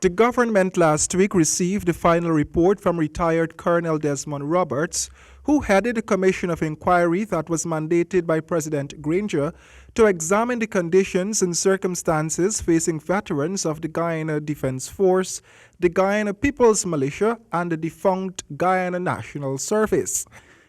The government last week received the final report from retired Colonel Desmond Roberts, who headed a commission of inquiry that was mandated by President Granger to examine the conditions and circumstances facing veterans of the Guyana Defense Force, the Guyana People's Militia, and the defunct Guyana National Service.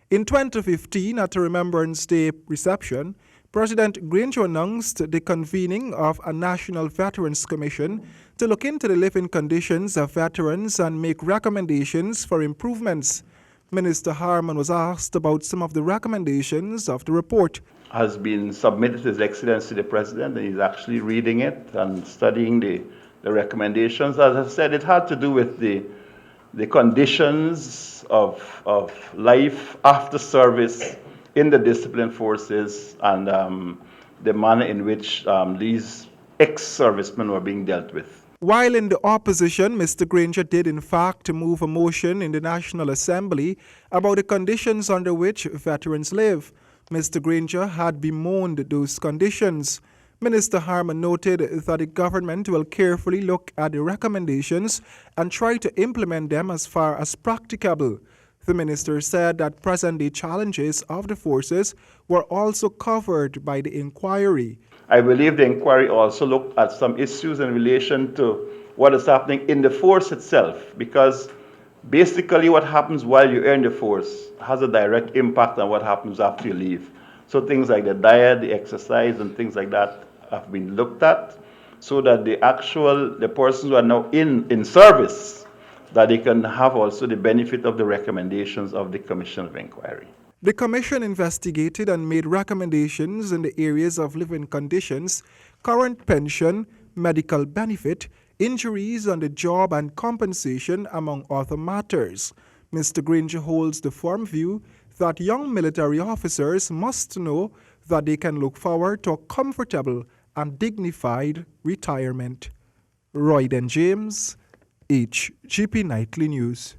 In 2015, at a Remembrance Day reception, President Granger announced the convening of a National Veterans Commission to look into the living conditions of veterans and make recommendations for improvements. Minister Harmon was asked about some of the recommendations of the report. Has been submitted to His Excellency the President, and he's actually reading it and studying the recommendations. As I said, it had to do with the conditions of life after service in the disciplined forces and the manner in which these ex-servicemen were being dealt with. While in the opposition, Mr. Granger did in fact move a motion in the National Assembly about the conditions under which veterans live. Mr. Granger had bemoaned those conditions. Minister Harmon noted that the government will carefully look at the recommendations and try to implement them as far as practicable. The minister said that present-day challenges of the forces were also covered by the inquiry. I believe the inquiry also looked at some issues in relation to what is happening in the force itself, because basically what happens while you're in the force has a direct impact on what happens after you leave. So things like the diet, the exercise, and things like that have been looked at so that the persons who are now in service, that they can have also the benefit of the recommendations of the Commission of Inquiry. The Commission investigated and made recommendations in the areas of living conditions, current pension, medical benefit, injuries on the job and compensation, among other matters. Mr. Granger holds the firm view that young military officers must know that they can look forward to a comfortable and dignified retirement. Royden James, HGP Nightly News.